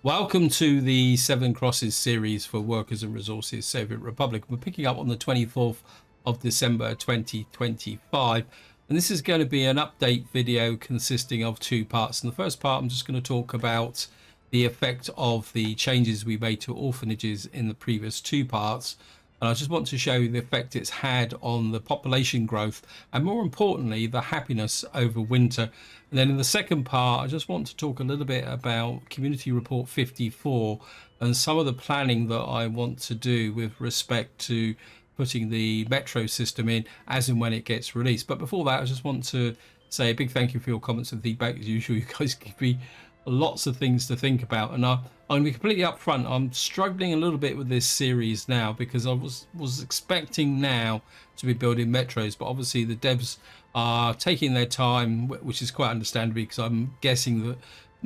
Welcome to the Seven Crosses series for Workers and Resources Soviet Republic. We're picking up on the 24th of December 2025, and this is going to be an update video consisting of two parts. In the first part, I'm just going to talk about the effect of the changes we made to orphanages in the previous two parts. And I just want to show you the effect it's had on the population growth and, more importantly, the happiness over winter. And then in the second part, I just want to talk a little bit about Community Report 54 and some of the planning that I want to do with respect to putting the metro system in as and when it gets released. But before that, I just want to say a big thank you for your comments and feedback. As usual, you guys give me lots of things to think about, and I'm going to be completely upfront. I'm struggling a little bit with this series now because I was expecting now to be building metros, but obviously the devs are taking their time, which is quite understandable because I'm guessing that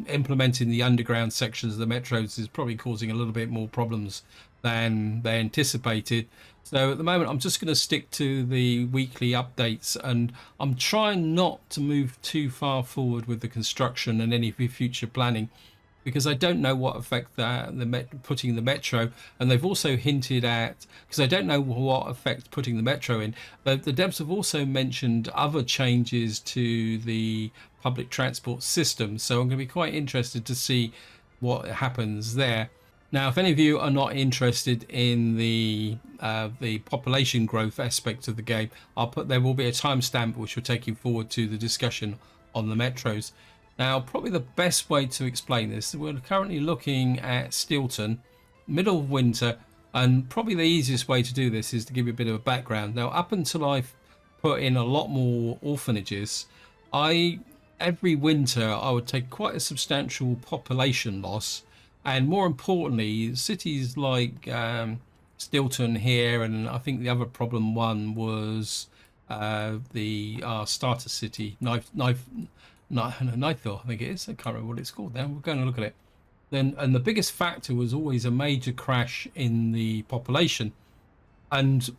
implementing the underground sections of the metros is probably causing a little bit more problems than they anticipated. So at the moment, I'm just going to stick to the weekly updates, and I'm trying not to move too far forward with the construction and any future planning because I don't know what effect putting the metro, and they've also hinted at, because I don't know what effect putting the metro in, but the devs have also mentioned other changes to the public transport system. So I'm going to be quite interested to see what happens there. Now, if any of you are not interested in the population growth aspect of the game, there will be a timestamp which will take you forward to the discussion on the metros. Now, probably the best way to explain this, we're currently looking at Stilton, middle of winter, and probably the easiest way to do this is to give you a bit of a background. Now, up until I've put in a lot more orphanages, every winter I would take quite a substantial population loss, and more importantly, cities like Stilton here, and I think the other problem one was the starter city, Knifeville, I think it is. I can't remember what it's called now. We're going to look at it. And the biggest factor was always a major crash in the population. And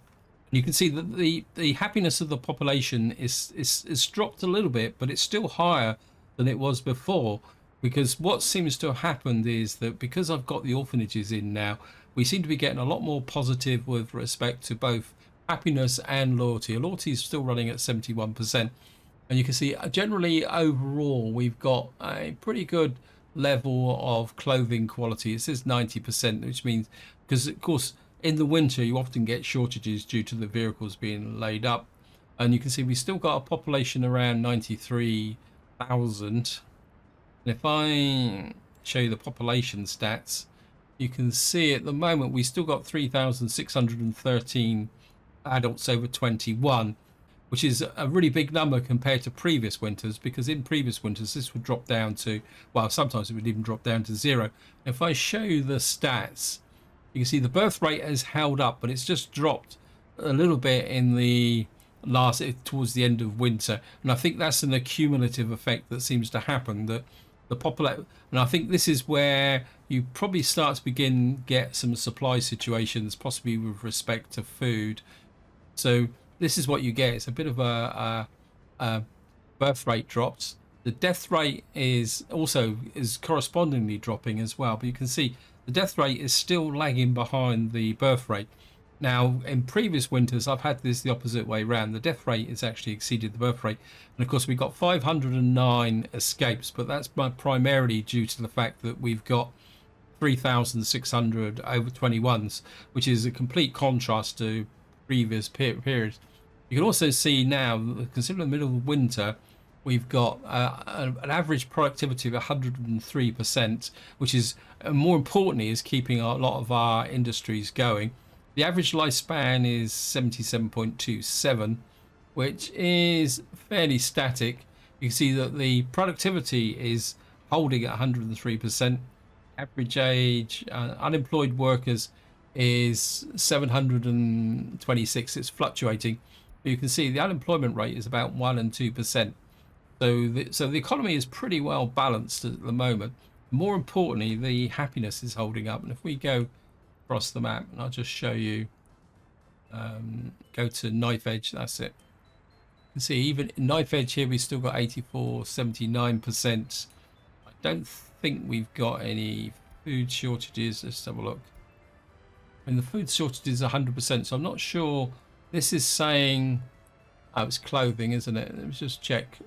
you can see that the happiness of the population is dropped a little bit, but it's still higher than it was before. Because what seems to have happened is that because I've got the orphanages in now, we seem to be getting a lot more positive with respect to both happiness and loyalty. Loyalty is still running at 71%. And you can see generally overall we've got a pretty good level of clothing quality. It says 90%, which means, because of course in the winter you often get shortages due to the vehicles being laid up. And you can see we still got a population around 93,000. And if I show you the population stats, you can see at the moment we still got 3,613 adults over 21, which is a really big number compared to previous winters, because in previous winters this would drop down to, well, sometimes it would even drop down to zero. If I show you the stats, you can see the birth rate has held up, but it's just dropped a little bit in the towards the end of winter. And I think that's an accumulative effect that seems to happen, that the population, and I think this is where you probably start to get some supply situations, possibly with respect to food. So this is what you get. It's a bit of a birth rate drops. The death rate is correspondingly dropping as well, but you can see the death rate is still lagging behind the birth rate. Now, in previous winters, I've had this the opposite way around. The death rate has actually exceeded the birth rate. And of course, we got 509 escapes, but that's primarily due to the fact that we've got 3,600 over 21s, which is a complete contrast to previous periods. You can also see now, considering the middle of winter, we've got an average productivity of 103%, which is, more importantly, is keeping a lot of our industries going. The average lifespan is 77.27, which is fairly static. You can see that the productivity is holding at 103%. Average age, unemployed workers is 726. It's fluctuating. But you can see the unemployment rate is about 1 and 2%. So the economy is pretty well balanced at the moment. More importantly, the happiness is holding up. And if we go across the map, and I'll just show you, go to knife edge, that's it. You can see even knife edge here, we've still got 84, 79%. I don't think we've got any Food shortages. Let's have a look. I mean, the food shortage is 100%, so I'm not sure. This is saying, oh, it's clothing, isn't it? Let me just check.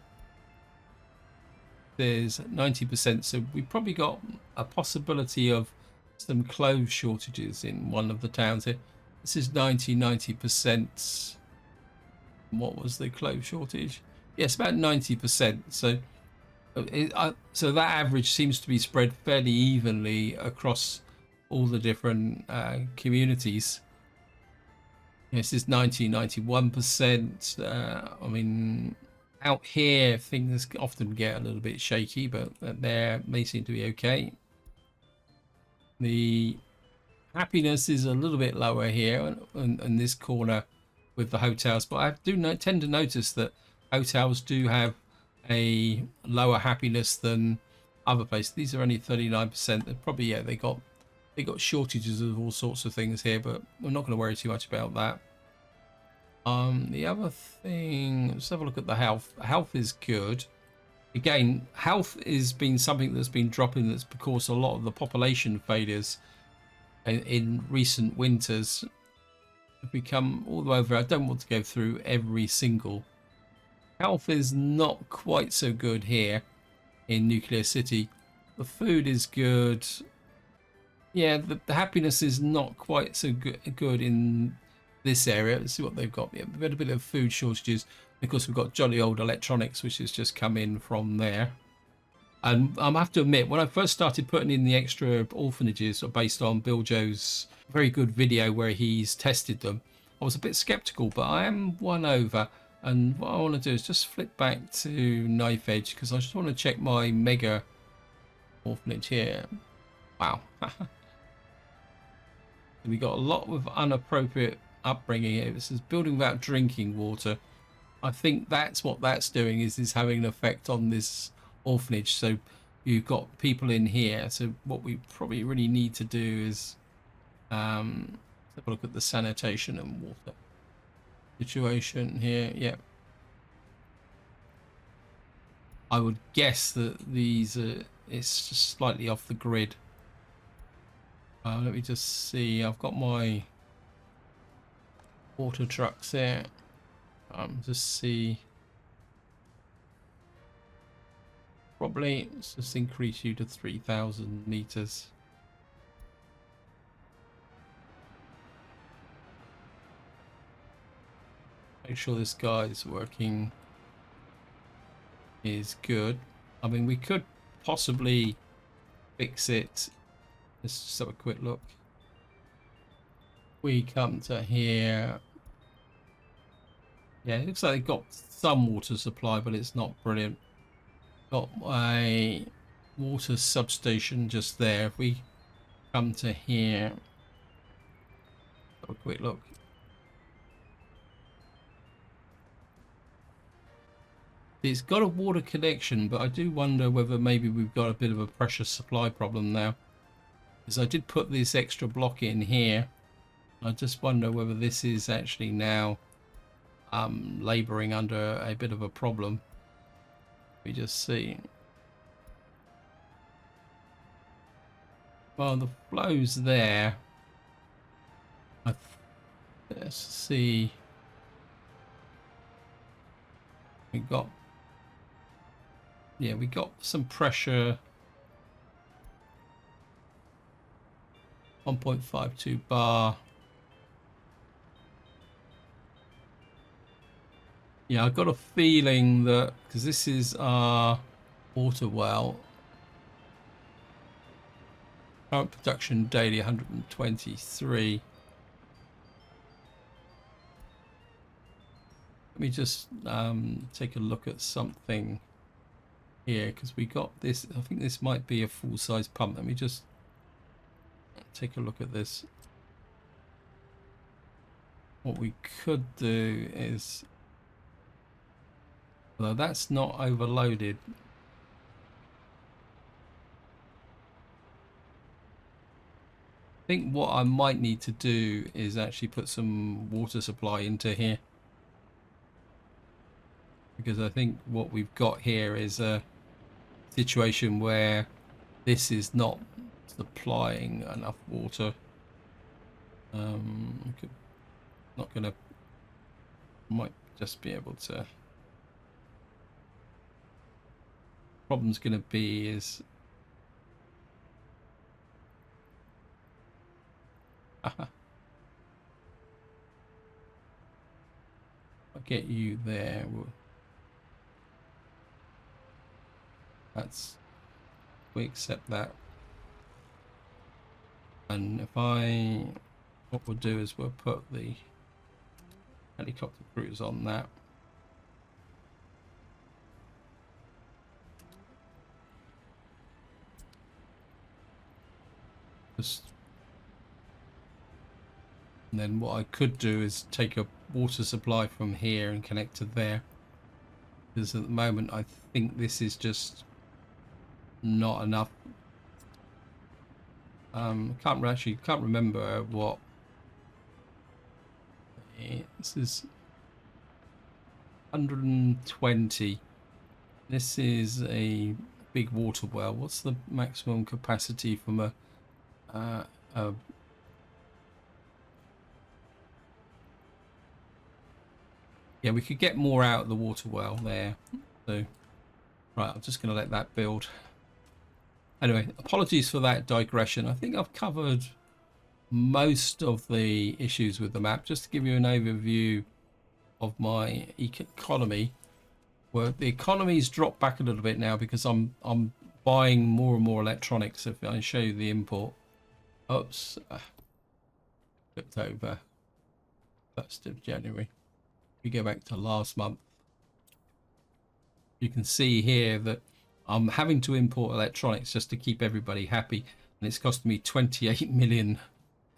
There's 90%, so we've probably got a possibility of some clothes shortages in one of the towns here. This is 90%. What was the clothes shortage? Yes, about 90%. So so that average seems to be spread fairly evenly across all the different communities. This is 91%. I mean, out here things often get a little bit shaky, but there may seem to be okay. The happiness is a little bit lower here in this corner with the hotels, but I do tend to notice that hotels do have a lower happiness than other places. These are only 39%. They're probably, yeah, they got shortages of all sorts of things here, but we're not going to worry too much about that. The other thing, let's have a look at the health. Health is good. Again, health has been something that's been dropping. That's because a lot of the population failures in recent winters have become all the way over. I don't want to go through every single. Health is not quite so good here in Nuclear City. The food is good. Yeah, the happiness is not quite so good in this area. Let's see what they've got. Yeah, we've had a bit of food shortages. Of course, we've got jolly old electronics, which has just come in from there. And I have to admit, when I first started putting in the extra orphanages based on Bill Joe's very good video where he's tested them, I was a bit skeptical, but I am won over. And what I want to do is just flip back to Knife Edge because I just want to check my mega orphanage here. Wow. We got a lot of inappropriate upbringing here. This is building without drinking water. I think that's what that's doing is having an effect on this orphanage. So you've got people in here. So what we probably really need to do is have a look at the sanitation and water situation here. Yeah, I would guess that these are it's just slightly off the grid. Let me just see. I've got my water trucks there. Just see. Probably let's just increase you to 3,000 meters. Make sure this guy's working is good. I mean, we could possibly fix it. Let's just have a quick look. We come to here. Yeah, it looks like they've got some water supply, but it's not brilliant. Got a water substation just there. If we come to here, have a quick look. It's got a water connection, but I do wonder whether maybe we've got a bit of a pressure supply problem now. Because I did put this extra block in here. I just wonder whether this is actually now labouring under a bit of a problem. We just see. Well, the flow's there. Let's see. We got. Yeah, we got some pressure. 1.52 bar. Yeah, I got a feeling that because this is our water well. Current production daily 123. Let me just take a look at something here because we got this. I think this might be a full-size pump. Let me just take a look at this. What we could do is, although that's not overloaded, I think what I might need to do is actually put some water supply into here, because I think what we've got here is a situation where this is not supplying enough water. Not gonna, might just be able to. Problem's gonna be is I'll get you there. That's, we accept that. And if what we'll do is we'll put the helicopter crews on that. And then what I could do is take a water supply from here and connect to there, because at the moment I think this is just not enough. Can't remember what this is. 120. This is a big water well. What's the maximum capacity from a yeah, we could get more out of the water well there. So right, I'm just going to let that build. Anyway, apologies for that digression. I think I've covered most of the issues with the map. Just to give you an overview of my economy, where the economy's dropped back a little bit now because I'm buying more and more electronics. If I show you the import, oops, flipped over. 1st of January. We go back to last month. You can see here that I'm having to import electronics just to keep everybody happy, and it's costing me 28 million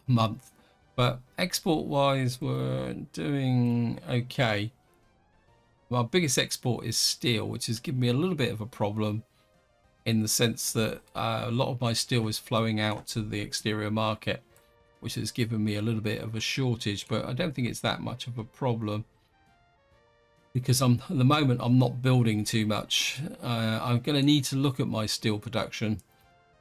a month. But export wise, we're doing okay. My biggest export is steel, which has given me a little bit of a problem in the sense that a lot of my steel is flowing out to the exterior market, which has given me a little bit of a shortage. But I don't think it's that much of a problem, because at the moment I'm not building too much. I'm going to need to look at my steel production,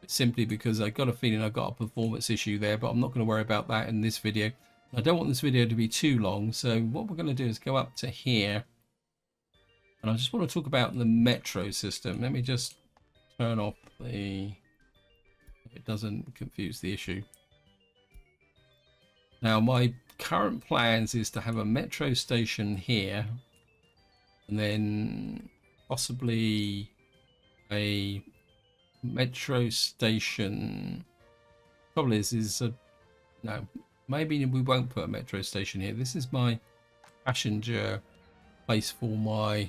simply because I got a feeling I've got a performance issue there, but I'm not going to worry about that in this video. I don't want this video to be too long, so what we're going to do is go up to here, and I just want to talk about the metro system. Let me just turn off the, if it doesn't confuse the issue. Now my current plans is to have a metro station here, and then possibly a metro station. Probably is a, no, maybe we won't put a metro station here. This is my passenger place for my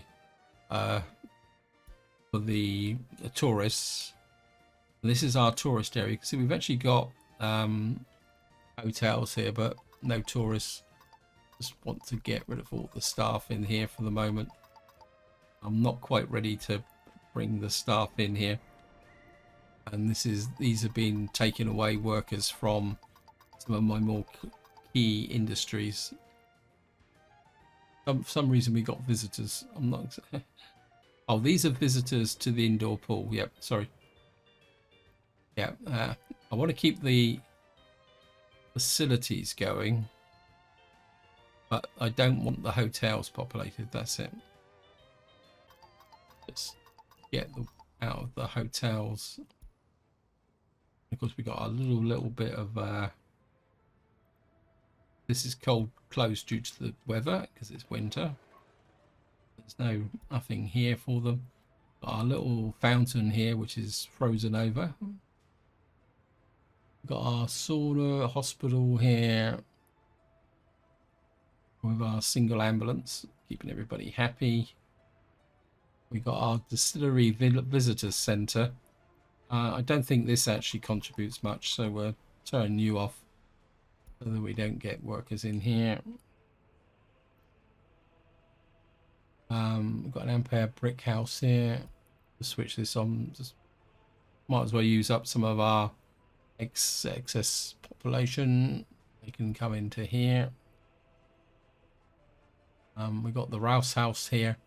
for the tourists. And this is our tourist area. You can see we've actually got hotels here, but no tourists. Just want to get rid of all the staff in here for the moment. I'm not quite ready to bring the staff in here, and these have been taken away workers from some of my more key industries. For some reason we got visitors. I'm not. Oh, these are visitors to the indoor pool. Yep, sorry. Yeah, I want to keep the facilities going, but I don't want the hotels populated. That's it. Let's get out of the hotels. Of course, we got a little bit of this is closed due to the weather because it's winter. There's nothing here for them. Got our little fountain here, which is frozen over. Got our sauna hospital here with our single ambulance, keeping everybody happy. We got our distillery visitors centre. I don't think this actually contributes much, so we're turning you off so that we don't get workers in here. We've got an Ampere brick house here. Just switch this on. Just might as well use up some of our excess population. They can come into here. We've got the Rouse house here.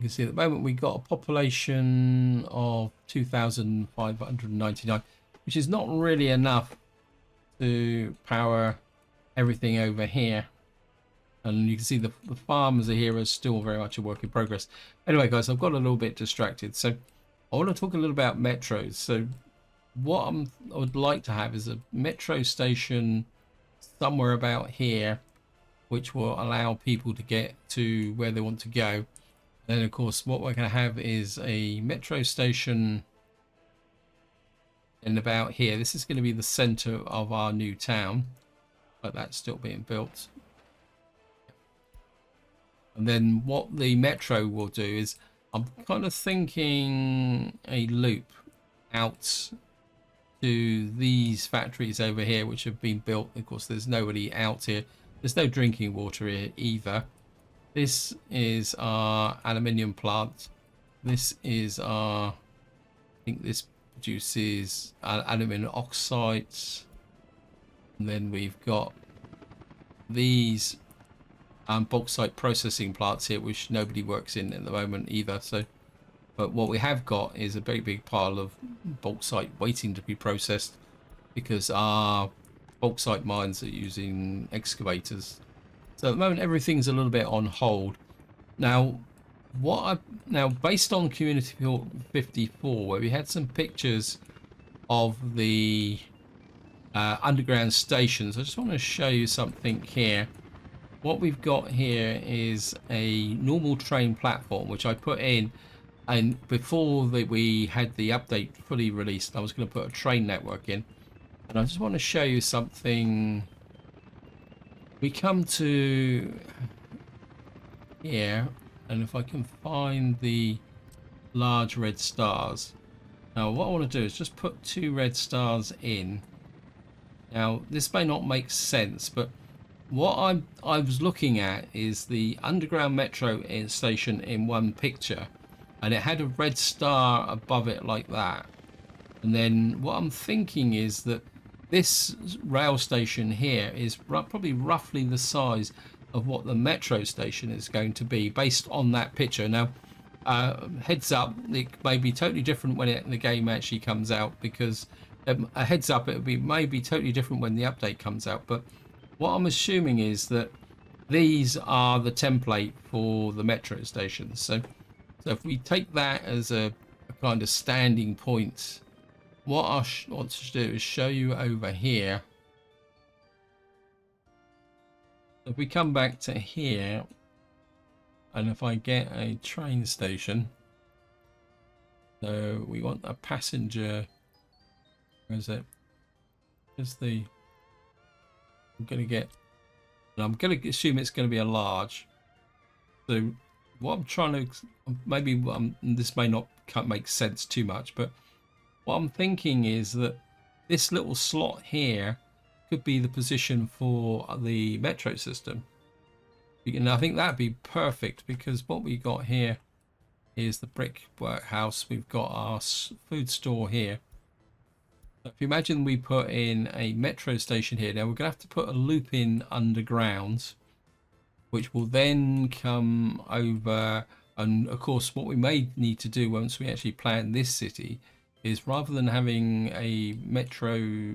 You can see at the moment we've got a population of 2,599. which is not really enough to power everything over here. And you can see the farms are here are still very much a work in progress. Anyway, guys, I've got a little bit distracted. So I want to talk a little about metros. So what I would like to have is a metro station somewhere about here, which will allow people to get to where they want to go. And then, of course, what we're going to have is a metro station in about here. This is going to be the center of our new town, but that's still being built. And then what the metro will do is, I'm kind of thinking a loop out to these factories over here, which have been built. Of course, there's nobody out here. There's no drinking water here either. This is our aluminium plant. This is our, I think this produces aluminium oxides. And then we've got these bauxite processing plants here, which nobody works in at the moment either. So, but what we have got is a very big pile of bauxite waiting to be processed, because our bauxite mines are using excavators. So at the moment everything's a little bit on hold. Now based on Community Report 54, where we had some pictures of the underground stations, I just want to show you something here. What we've got here is a normal train platform, which I put in, and before we had the update fully released, I was going to put a train network in. And I just want to show you something. We come to here, and if I can find the large red stars. Now what I want to do is just put 2 red stars in. Now this may not make sense, but what I was looking at is the underground metro station in one picture, and it had a red star above it like that. And then what I'm thinking is that this rail station here is probably roughly the size of what the metro station is going to be based on that picture. Now heads up, it may be totally different when the game actually comes out, because a heads up, may be totally different when the update comes out. But what I'm assuming is that these are the template for the metro stations. So if we take that as a kind of standing point, what I want to do is show you over here. If we come back to here, and if I get a train station, so we want a passenger, where is it? Here's the, I'm going to assume it's going to be a large. So what I'm trying to, maybe this may not make sense too much, but what I'm thinking is that this little slot here could be the position for the metro system. And I think that'd be perfect, because what we got here is the brickwork house. We've got our food store here. So if you imagine we put in a metro station here, now we're going to have to put a loop in underground, which will then come over. And of course, what we may need to do once we actually plan this city is, rather than having a metro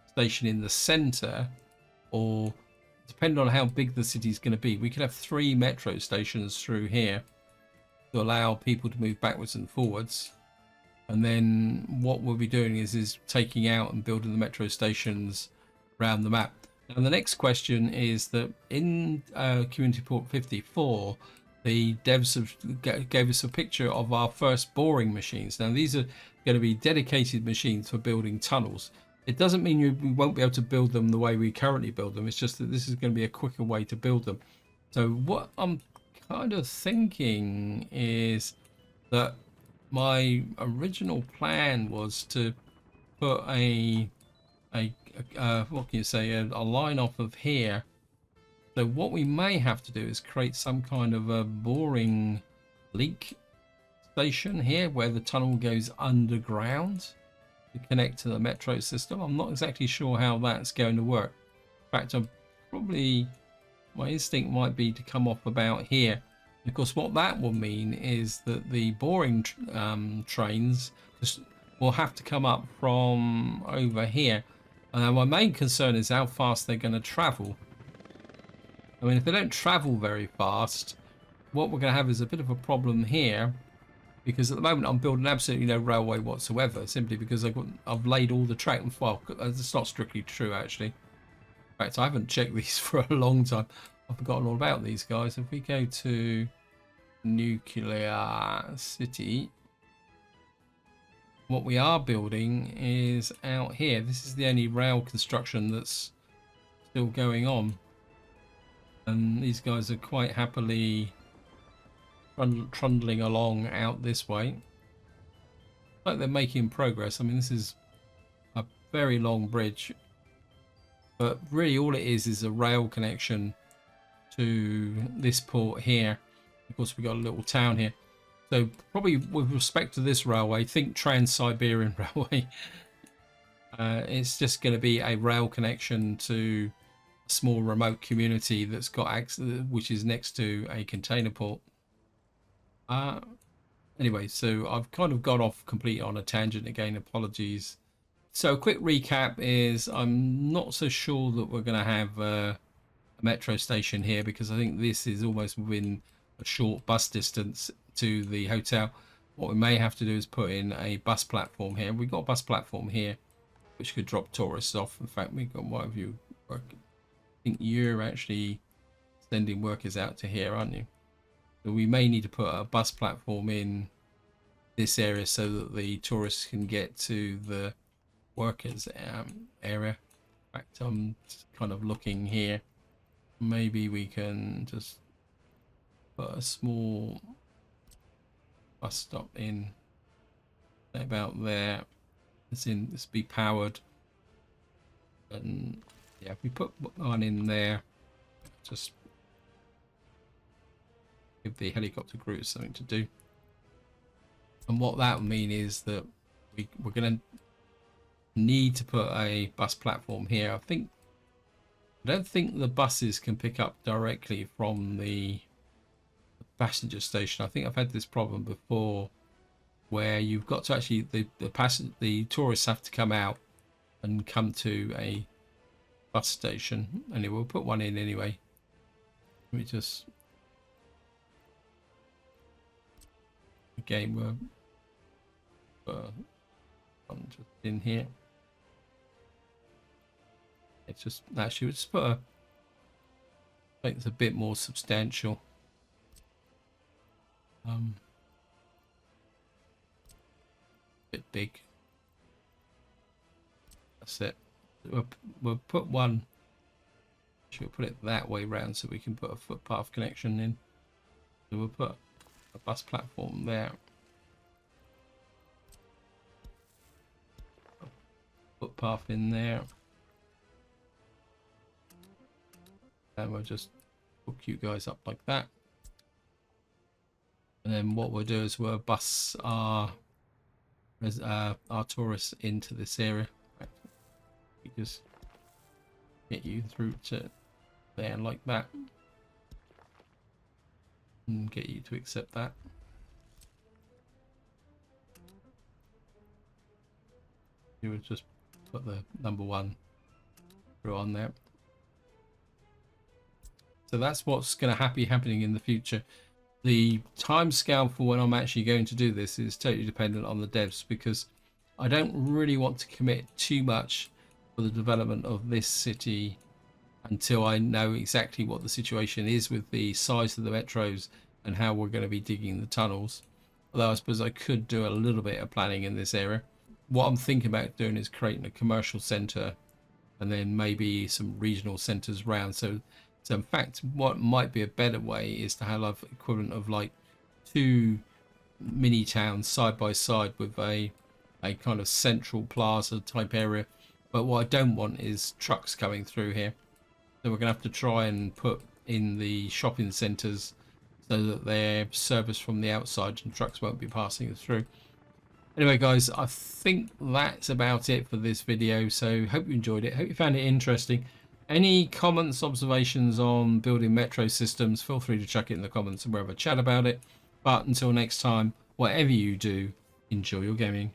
station in the center, or depending on how big the city is going to be, we could have 3 metro stations through here to allow people to move backwards and forwards. And then what we'll be doing is taking out and building the metro stations around the map. Now the next question is that in Community Report 54, the devs gave us a picture of our first boring machines. Now these are going to be dedicated machines for building tunnels. It doesn't mean we won't be able to build them the way we currently build them. It's just that this is going to be a quicker way to build them. So what I'm kind of thinking is that my original plan was to put a what can you say, a line off of here. So what we may have to do is create some kind of a boring leak station here, where the tunnel goes underground to connect to the metro system. I'm not exactly sure how that's going to work. In fact, my instinct might be to come off about here. Of course, what that will mean is that the boring trains, will have to come up from over here. My main concern is how fast they're going to travel. I mean, if they don't travel very fast, what we're going to have is a bit of a problem here, because at the moment I'm building absolutely no railway whatsoever, simply because I've laid all the track. Well, it's not strictly true, actually. In fact, I haven't checked these for a long time. I've forgotten all about these guys. If we go to Nuclear City, what we are building is out here. This is the only rail construction that's still going on, and these guys are quite happily trundling along out this way. Like they're making progress. I mean, this is a very long bridge, but really all it is a rail connection to this port here. Of course, we've got a little town here. So probably with respect to this railway, think Trans-Siberian Railway. It's just going to be a rail connection to a small remote community that's got access, which is next to a container port. Anyway, so I've kind of got off completely on a tangent again. Apologies. So a quick recap is I'm not so sure that we're going to have a metro station here, because I think this is almost within a short bus distance to the hotel. What we may have to do is put in a bus platform here. We've got a bus platform here which could drop tourists off. In fact, we've got one of you work. I think you're actually sending workers out to here, aren't you? So we may need to put a bus platform in this area so that the tourists can get to the workers area. In fact, I'm just kind of looking here. Maybe we can just put a small bus stop in about there. This be powered, and yeah, if we put one in there, just give the helicopter crew something to do. And what that would mean is that we're going to need to put a bus platform here. I don't think the buses can pick up directly from the passenger station. I think I've had this problem before, where you've got to actually the tourists have to come out and come to a bus station. Anyway, we'll put one in anyway. Let me just again we're just in here. It's just actually we'll just put a make this a bit more substantial. Bit big. That's it. We'll put one. We'll put it that way round so we can put a footpath connection in. So we'll put a bus platform there. Footpath in there. And we'll just hook you guys up like that. And then what we'll do is we'll bus our tourists into this area. Right. We just get you through to there like that, and get you to accept that. You would just put the number 1 through on there. So that's what's going to be happening in the future. The time scale for when I'm actually going to do this is totally dependent on the devs, because I don't really want to commit too much for the development of this city until I know exactly what the situation is with the size of the metros and how we're going to be digging the tunnels. Although I suppose I could do a little bit of planning in this area. What I'm thinking about doing is creating a commercial centre and then maybe some regional centres around. So in fact, what might be a better way is to have equivalent of like 2 mini towns side by side with a kind of central plaza type area. But what I don't want is trucks coming through here. So we're going to have to try and put in the shopping centres so that they're serviced from the outside and trucks won't be passing through. Anyway, guys, I think that's about it for this video. So hope you enjoyed it. Hope you found it interesting. Any comments, observations on building metro systems, feel free to chuck it in the comments and we'll have a chat about it. But until next time, whatever you do, enjoy your gaming.